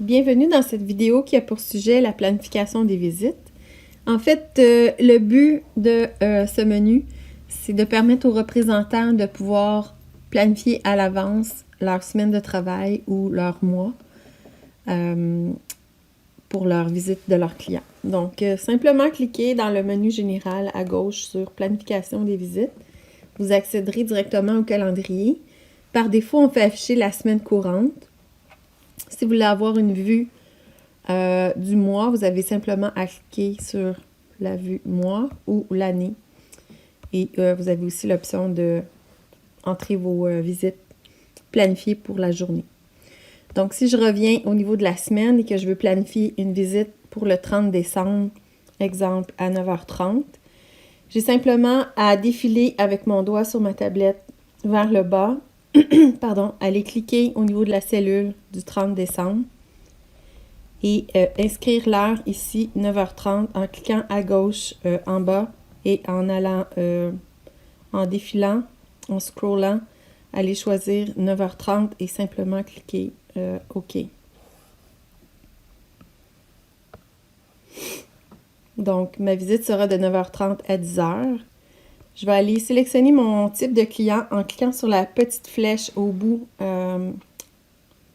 Bienvenue dans cette vidéo qui a pour sujet la planification des visites. En fait, le but de ce menu, c'est de permettre aux représentants de pouvoir planifier à l'avance leur semaine de travail ou leur mois pour leur visite de leurs clients. Donc, simplement cliquez dans le menu général à gauche sur Planification des visites. Vous accéderez directement au calendrier. Par défaut, on fait afficher la semaine courante. Si vous voulez avoir une vue du mois, vous avez simplement à cliquer sur la vue mois ou l'année. Et vous avez aussi l'option de entrer vos visites planifiées pour la journée. Donc, si je reviens au niveau de la semaine et que je veux planifier une visite pour le 30 décembre, exemple à 9h30, j'ai simplement à défiler avec mon doigt sur ma tablette vers le bas, aller cliquer au niveau de la cellule du 30 décembre et inscrire l'heure ici, 9h30, en cliquant à gauche en bas et en allant, en défilant, en scrollant, aller choisir 9h30 et simplement cliquer OK. Donc, ma visite sera de 9h30 à 10h. Je vais aller sélectionner mon type de client en cliquant sur la petite flèche au bout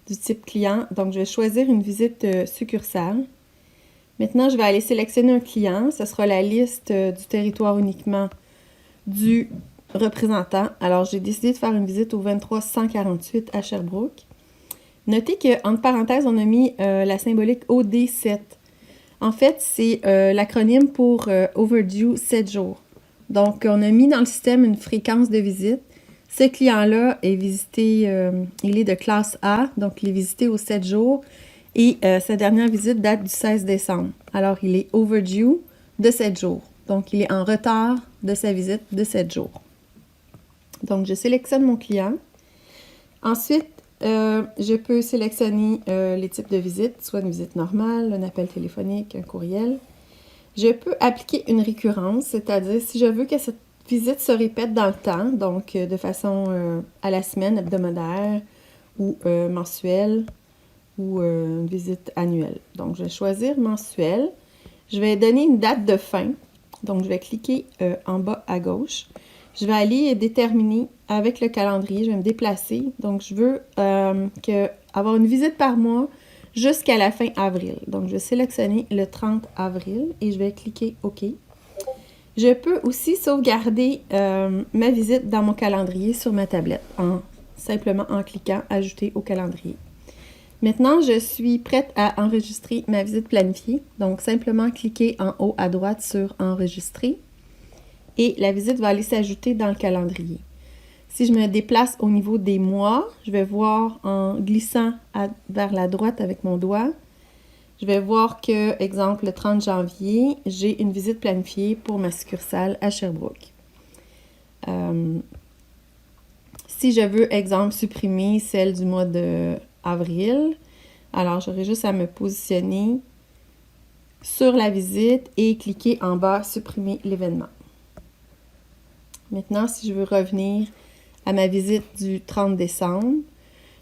du type client. Donc, je vais choisir une visite succursale. Maintenant, je vais aller sélectionner un client. Ce sera la liste du territoire uniquement du représentant. Alors, j'ai décidé de faire une visite au 2348 à Sherbrooke. Notez qu'entre parenthèses, on a mis la symbolique OD7. En fait, c'est l'acronyme pour Overdue 7 jours. Donc, on a mis dans le système une fréquence de visite. Ce client-là est visité, il est de classe A, donc il est visité aux 7 jours. Et sa dernière visite date du 16 décembre. Alors, il est overdue de 7 jours. Donc, il est en retard de sa visite de 7 jours. Donc, je sélectionne mon client. Ensuite, je peux sélectionner les types de visites, soit une visite normale, un appel téléphonique, un courriel. Je peux appliquer une récurrence, c'est-à-dire si je veux que cette visite se répète dans le temps, donc de façon à la semaine, hebdomadaire ou mensuelle ou une visite annuelle. Donc, je vais choisir mensuel. Je vais donner une date de fin. Donc, je vais cliquer en bas à gauche. Je vais aller déterminer avec le calendrier, je vais me déplacer. Donc, je veux avoir une visite par mois jusqu'à la fin avril. Donc, je vais sélectionner le 30 avril et je vais cliquer OK. Je peux aussi sauvegarder ma visite dans mon calendrier sur ma tablette, simplement en cliquant « Ajouter au calendrier ». Maintenant, je suis prête à enregistrer ma visite planifiée. Donc, simplement cliquer en haut à droite sur « Enregistrer ». Et la visite va aller s'ajouter dans le calendrier. Si je me déplace au niveau des mois, je vais voir en glissant vers la droite avec mon doigt, je vais voir que, exemple, le 30 janvier, j'ai une visite planifiée pour ma succursale à Sherbrooke. Si je veux, exemple, supprimer celle du mois d'avril, alors j'aurai juste à me positionner sur la visite et cliquer en bas « Supprimer l'événement ». Maintenant, si je veux revenir à ma visite du 30 décembre,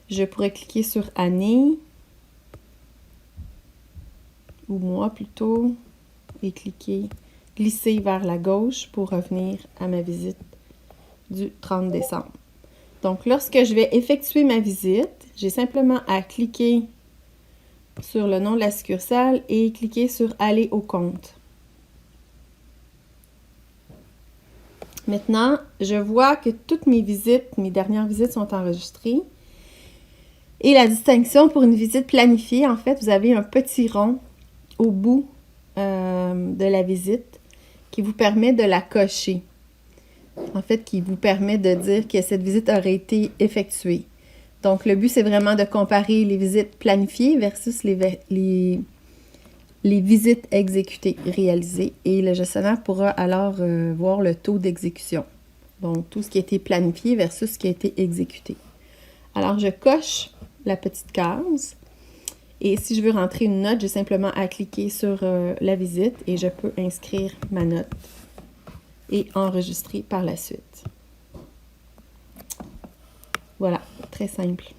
je pourrais cliquer sur « Année » ou « Mois » plutôt et glisser vers la gauche pour revenir à ma visite du 30 décembre. Donc, lorsque je vais effectuer ma visite, j'ai simplement à cliquer sur le nom de la succursale et cliquer sur « Aller au compte ». Maintenant, je vois que toutes mes dernières visites sont enregistrées. Et la distinction pour une visite planifiée, en fait, vous avez un petit rond au bout de la visite qui vous permet de la cocher. En fait, qui vous permet de dire que cette visite aurait été effectuée. Donc, le but, c'est vraiment de comparer les visites planifiées versus les visites exécutées, réalisées. Et le gestionnaire pourra alors voir le taux d'exécution. Donc, tout ce qui a été planifié versus ce qui a été exécuté. Alors, je coche la petite case. Et si je veux rentrer une note, j'ai simplement à cliquer sur la visite et je peux inscrire ma note et enregistrer par la suite. Voilà, très simple.